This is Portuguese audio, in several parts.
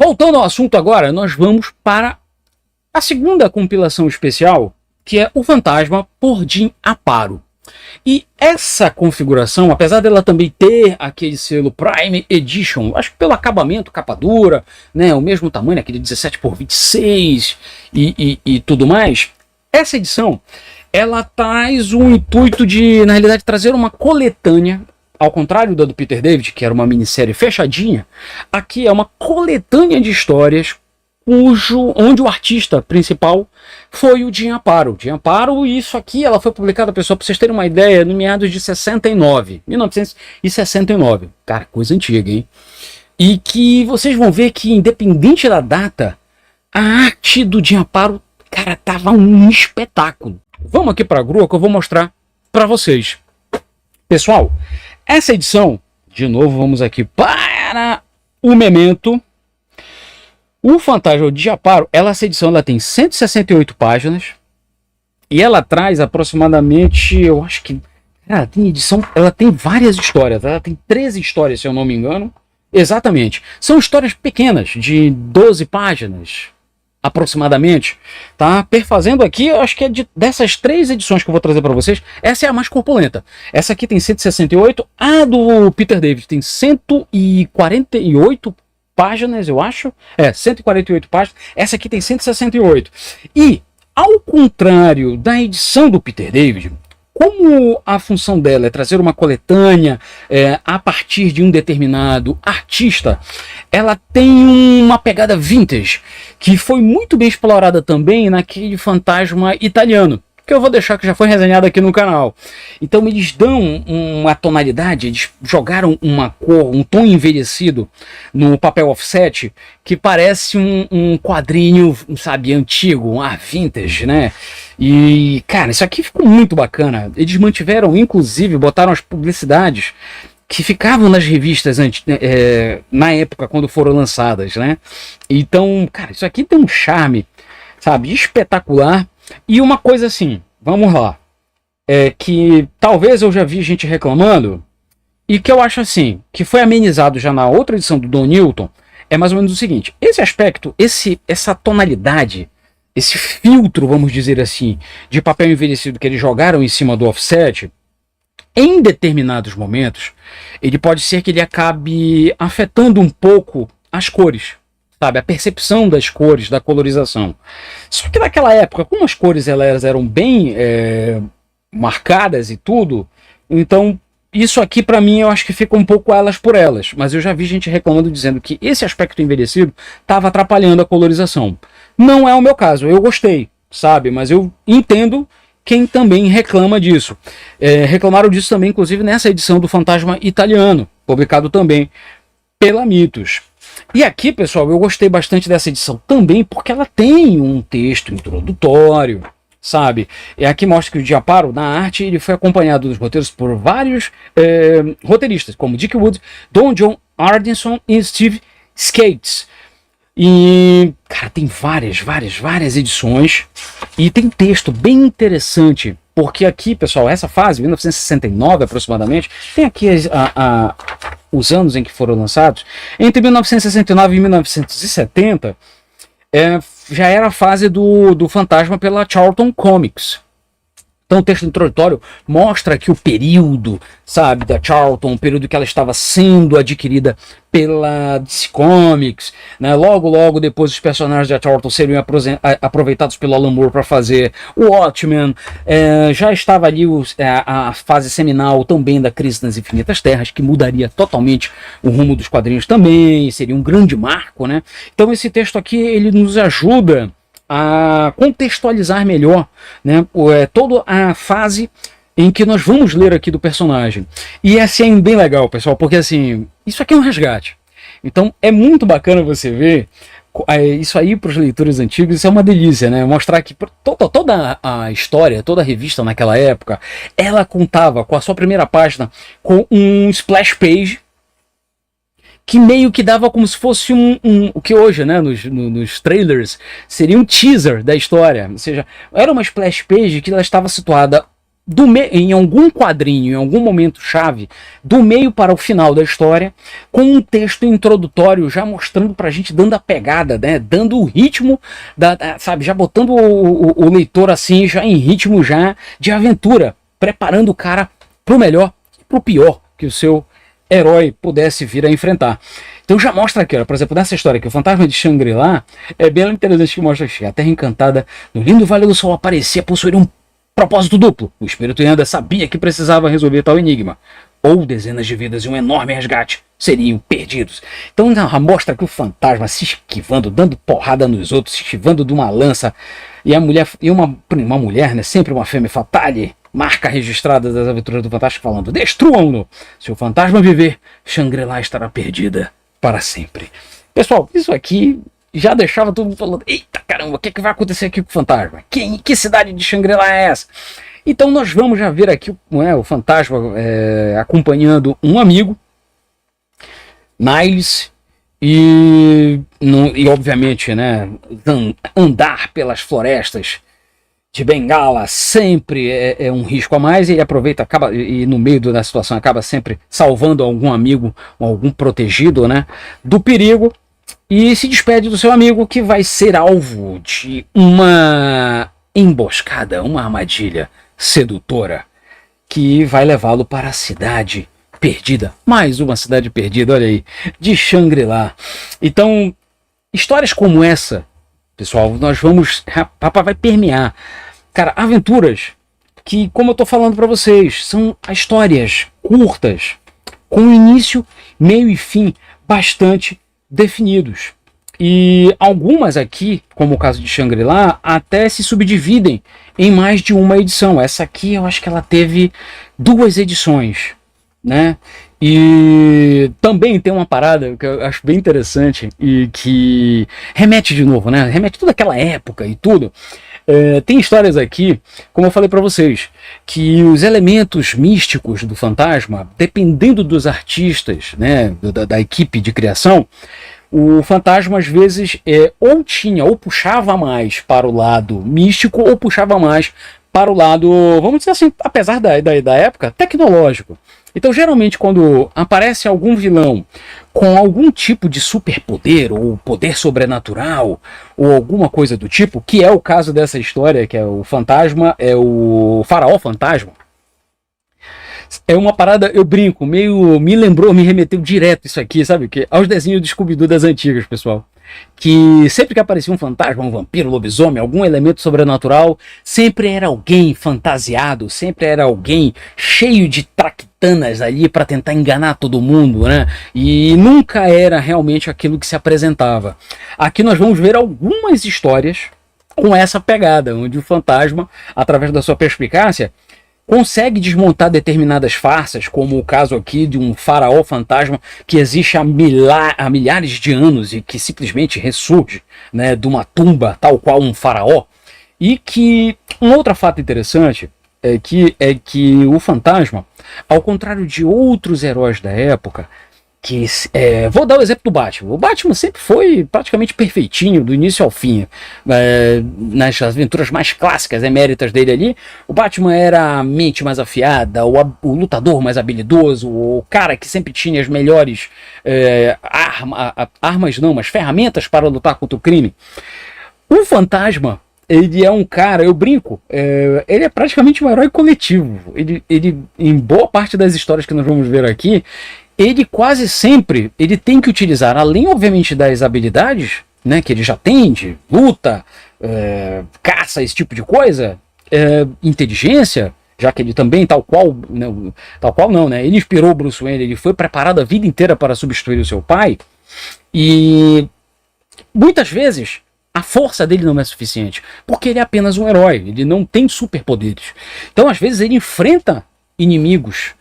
Voltando ao assunto agora, nós vamos para a segunda compilação especial, que é o Fantasma por Jim Aparo. E essa configuração, apesar dela também ter aquele selo Prime Edition, acho que pelo acabamento, capa dura, né, o mesmo tamanho, aquele 17x26 e tudo mais, essa edição, ela traz o intuito de, na realidade, trazer uma coletânea, ao contrário da do Peter David, que era uma minissérie fechadinha, aqui é uma coletânea de histórias onde o artista principal foi o Jim Aparo. Jim Aparo, e isso aqui ela foi publicada, pessoal, para vocês terem uma ideia, no meados de 1969. Cara, coisa antiga, hein? E que vocês vão ver que, independente da data, a arte do Jim Aparo, cara, tava um espetáculo. Vamos aqui para a grua que eu vou mostrar para vocês. Pessoal, essa edição, de novo, vamos aqui para o Memento. O Fantasma de Aparo, essa edição ela tem 168 páginas e ela traz aproximadamente, eu acho que, cara, tem edição, ela tem várias histórias, ela tem 13 histórias, se eu não me engano, exatamente. São histórias pequenas, de 12 páginas, aproximadamente, tá? Perfazendo aqui, eu acho que é dessas 3 edições que eu vou trazer para vocês, essa é a mais corpulenta. Essa aqui tem 168, a do Peter David tem 148 páginas, eu acho. 148 páginas. Essa aqui tem 168. E, ao contrário da edição do Peter David, como a função dela é trazer uma coletânea a partir de um determinado artista, ela tem uma pegada vintage, que foi muito bem explorada também naquele Fantasma italiano, que eu vou deixar, que já foi resenhado aqui no canal. Então eles dão uma tonalidade, eles jogaram uma cor, um tom envelhecido no papel offset, que parece um quadrinho, sabe, antigo, um ar vintage, né? E, cara, isso aqui ficou muito bacana. Eles mantiveram, inclusive, botaram as publicidades que ficavam nas revistas na época, quando foram lançadas, né? Então, cara, isso aqui tem um charme, sabe, espetacular. E uma coisa assim, vamos lá, que talvez eu já vi gente reclamando, e que eu acho assim, que foi amenizado já na outra edição do Don Newton, é mais ou menos o seguinte: esse aspecto, essa tonalidade, esse filtro, vamos dizer assim, de papel envelhecido que eles jogaram em cima do offset, em determinados momentos, ele pode ser que ele acabe afetando um pouco as cores, sabe, a percepção das cores, da colorização. Só que naquela época, como as cores elas eram bem marcadas e tudo, então isso aqui para mim eu acho que fica um pouco elas por elas, mas eu já vi gente reclamando, dizendo que esse aspecto envelhecido estava atrapalhando a colorização. Não é o meu caso, eu gostei, sabe, mas eu entendo quem também reclama disso. Reclamaram disso também, inclusive, nessa edição do Fantasma italiano, publicado também pela Mitos. E aqui, pessoal, eu gostei bastante dessa edição também, porque ela tem um texto introdutório, sabe? E aqui mostra que o Jim Aparo, na arte, ele foi acompanhado dos roteiros por vários roteiristas, como Dick Wood, Don John Ardison e Steve Skates. E, cara, tem várias edições, e tem texto bem interessante, porque aqui, pessoal, essa fase, 1969 aproximadamente, tem aqui os anos em que foram lançados. Entre 1969 e 1970, já era a fase do Fantasma pela Charlton Comics. Então o texto introdutório mostra que o período, sabe, da Charlton, o período que ela estava sendo adquirida pela DC Comics, né? Logo depois os personagens da Charlton seriam aproveitados pelo Alan Moore para fazer o Watchmen. Já estava ali a fase seminal também da Crise nas Infinitas Terras, que mudaria totalmente o rumo dos quadrinhos também, seria um grande marco, né? Então esse texto aqui, ele nos ajuda a contextualizar melhor, né, toda a fase em que nós vamos ler aqui do personagem. E é assim bem legal, pessoal, porque assim, isso aqui é um resgate. Então é muito bacana você ver isso aí para os leitores antigos. Isso é uma delícia, né? Mostrar que toda a história, toda a revista naquela época, ela contava com a sua primeira página com um splash page, que meio que dava como se fosse o que hoje, né, nos trailers, seria um teaser da história. Ou seja, era uma splash page que ela estava situada em algum quadrinho, em algum momento chave, do meio para o final da história, com um texto introdutório já mostrando pra gente, dando a pegada, né, dando o ritmo, sabe, já botando o leitor assim, já em ritmo já de aventura, preparando o cara pro melhor e pro pior que o seu herói pudesse vir a enfrentar. Então já mostra aqui, ó, por exemplo, nessa história aqui, o Fantasma de Shangri-La, é bem interessante que mostra que a Terra Encantada, no lindo Vale do Sol, aparecia possuir um propósito duplo. O espírito Yanda sabia que precisava resolver tal enigma. Ou dezenas de vidas e um enorme resgate seriam perdidos. Então mostra que o fantasma se esquivando, dando porrada nos outros, se esquivando de uma lança. E a mulher, e uma mulher, né, sempre uma femme fatale, marca registrada das aventuras do fantasma, falando: destruam-no! Se o fantasma viver, Shangri-La estará perdida para sempre. Pessoal, isso aqui já deixava todo mundo falando: eita caramba, o que vai acontecer aqui com o fantasma? Que cidade de Shangri-La é essa? Então nós vamos já ver aqui o fantasma acompanhando um amigo, Niles, e obviamente, né, andar pelas florestas de Bengala sempre é um risco a mais, e ele aproveita, e no meio da situação acaba sempre salvando algum amigo, algum protegido, né, do perigo. E se despede do seu amigo, que vai ser alvo de uma emboscada, uma armadilha sedutora, que vai levá-lo para a cidade perdida. Mais uma cidade perdida, olha aí, de Shangri-La. Então, histórias como essa, pessoal, nós vamos... Papai vai permear. Cara, aventuras que, como eu tô falando para vocês, são histórias curtas, com início, meio e fim bastante definidos. E algumas aqui, como o caso de Shangri-La, até se subdividem em mais de uma edição. Essa aqui eu acho que ela teve 2 edições, né? E também tem uma parada que eu acho bem interessante e que remete de novo, né? Remete toda aquela época e tudo. Tem histórias aqui, como eu falei para vocês, que os elementos místicos do fantasma, dependendo dos artistas, né, da equipe de criação, o fantasma às vezes ou puxava mais para o lado místico, ou puxava mais para o lado, vamos dizer assim, apesar da época, tecnológico. Então, geralmente, quando aparece algum vilão com algum tipo de superpoder, ou poder sobrenatural, ou alguma coisa do tipo, que é o caso dessa história, que é o fantasma, é o faraó fantasma, é uma parada, eu brinco, meio me remeteu direto isso aqui, sabe? Que aos desenhos do Scooby-Doo das antigas, pessoal. Que sempre que aparecia um fantasma, um vampiro, um lobisomem, algum elemento sobrenatural, sempre era alguém fantasiado, sempre era alguém cheio de traquitanas ali para tentar enganar todo mundo, né? E nunca era realmente aquilo que se apresentava. Aqui nós vamos ver algumas histórias com essa pegada, onde o fantasma, através da sua perspicácia, consegue desmontar determinadas farsas, como o caso aqui de um faraó fantasma que existe há milhares de anos e que simplesmente ressurge, né, de uma tumba tal qual um faraó. E que um outro fato interessante é que o fantasma, ao contrário de outros heróis da época, vou dar o exemplo do Batman. O Batman sempre foi praticamente perfeitinho, do início ao fim. Nas aventuras mais clássicas, eméritas dele ali, o Batman era a mente mais afiada, o lutador mais habilidoso, o cara que sempre tinha as melhores armas não, mas ferramentas para lutar contra o crime. O fantasma, ele é um cara, eu brinco, ele é praticamente um herói coletivo. Ele, em boa parte das histórias que nós vamos ver aqui, ele quase sempre tem que utilizar, além obviamente das habilidades, né, que ele já tem de luta, caça, esse tipo de coisa, inteligência, já que ele também, tal qual não, né, ele inspirou o Bruce Wayne, ele foi preparado a vida inteira para substituir o seu pai, e muitas vezes a força dele não é suficiente, porque ele é apenas um herói, ele não tem superpoderes. Então às vezes ele enfrenta inimigos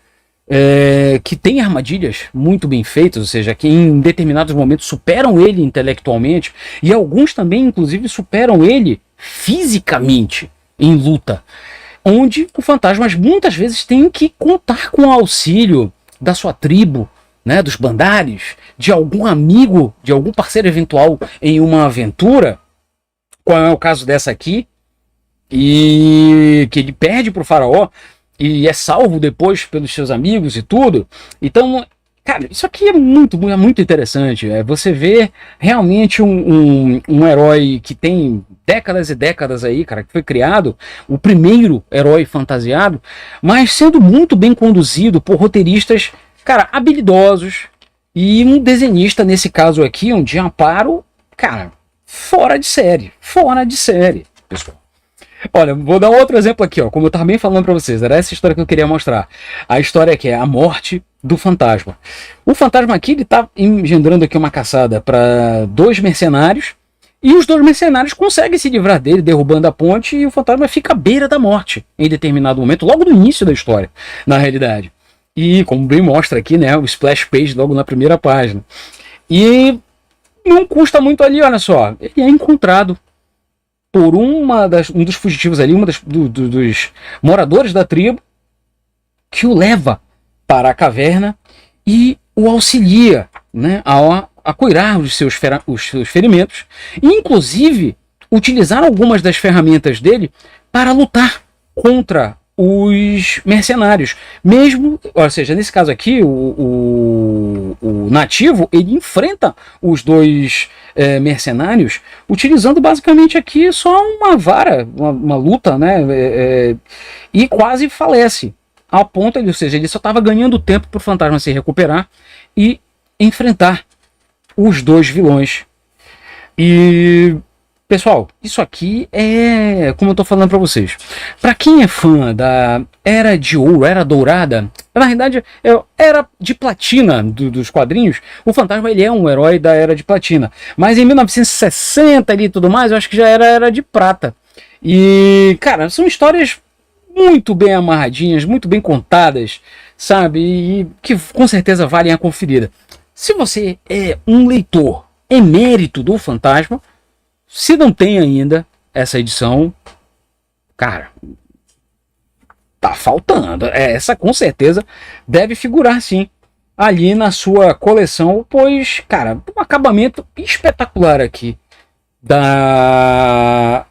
que tem armadilhas muito bem feitas, ou seja, que em determinados momentos superam ele intelectualmente, e alguns também, inclusive, superam ele fisicamente em luta, onde o fantasma muitas vezes tem que contar com o auxílio da sua tribo, né, dos bandares, de algum amigo, de algum parceiro eventual em uma aventura, qual é o caso dessa aqui, e que ele perde pro faraó e é salvo depois pelos seus amigos e tudo. Então, cara, isso aqui é muito interessante. Você vê realmente um herói que tem décadas e décadas aí, cara, que foi criado, o primeiro herói fantasiado, mas sendo muito bem conduzido por roteiristas, cara, habilidosos, e um desenhista, nesse caso aqui, um Giamparo, cara, fora de série, pessoal. Olha, vou dar outro exemplo aqui, ó. Como eu tava bem falando pra vocês, era essa história que eu queria mostrar. A história que é a morte do fantasma. O fantasma aqui, ele tá engendrando aqui uma caçada para 2 mercenários, e os 2 mercenários conseguem se livrar dele, derrubando a ponte, e o fantasma fica à beira da morte, em determinado momento, logo no início da história, na realidade. E, como bem mostra aqui, né, o splash page logo na primeira página. E não custa muito ali, olha só. Ele é encontrado por um dos fugitivos ali, dos moradores da tribo, que o leva para a caverna e o auxilia, né, a curar os seus ferimentos, e inclusive utilizar algumas das ferramentas dele para lutar contra os mercenários. Mesmo, ou seja, nesse caso aqui, o nativo, ele enfrenta os 2 mercenários utilizando basicamente aqui só uma vara, uma luta, né, e quase falece. Ao ponto, ou seja, ele só estava ganhando tempo para o fantasma se recuperar e enfrentar os 2 vilões. E, pessoal, isso aqui é, como eu estou falando para vocês, para quem é fã da Era de Ouro, Era Dourada, na realidade, Era de Platina dos quadrinhos, o fantasma ele é um herói da Era de Platina. Mas em 1960 ali e tudo mais, eu acho que já era de prata. E, cara, são histórias muito bem amarradinhas, muito bem contadas, sabe? E que com certeza valem a conferida. Se você é um leitor emérito do Fantasma, se não tem ainda essa edição, cara, tá faltando. Essa com certeza deve figurar sim ali na sua coleção, pois, cara, um acabamento espetacular aqui da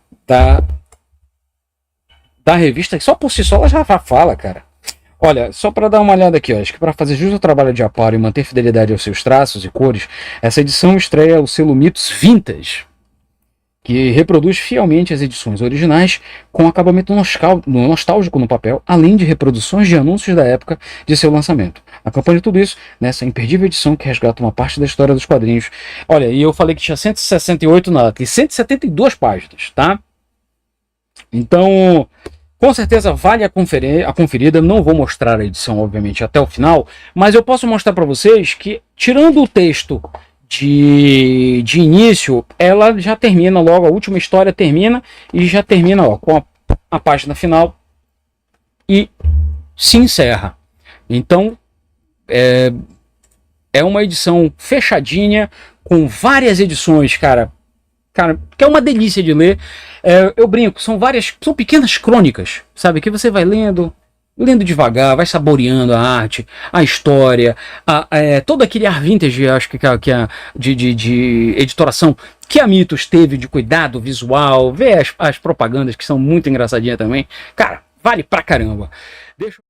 revista, que só por si só ela já fala, cara. Olha, só para dar uma olhada aqui, ó, acho que para fazer justo o trabalho de Aparo e manter fidelidade aos seus traços e cores, essa edição estreia o selo Mitos Vintage, que reproduz fielmente as edições originais com acabamento nostálgico no papel, além de reproduções de anúncios da época de seu lançamento. Acompanhe tudo isso nessa imperdível edição que resgata uma parte da história dos quadrinhos. Olha, e eu falei que tinha 168, nada, tem 172 páginas, tá? Então, com certeza vale a conferida. Não vou mostrar a edição, obviamente, até o final, mas eu posso mostrar para vocês que, tirando o texto de início, ela já termina logo, a última história termina e já termina, ó, com a página final e se encerra. Então, é uma edição fechadinha, com várias edições, cara, que é uma delícia de ler. Eu brinco, são pequenas crônicas, sabe, que você vai lendo devagar, vai saboreando a arte, a história, todo aquele ar vintage, acho que de editoração que a Mitos teve, de cuidado visual, ver as propagandas que são muito engraçadinhas também. Cara, vale pra caramba. Deixa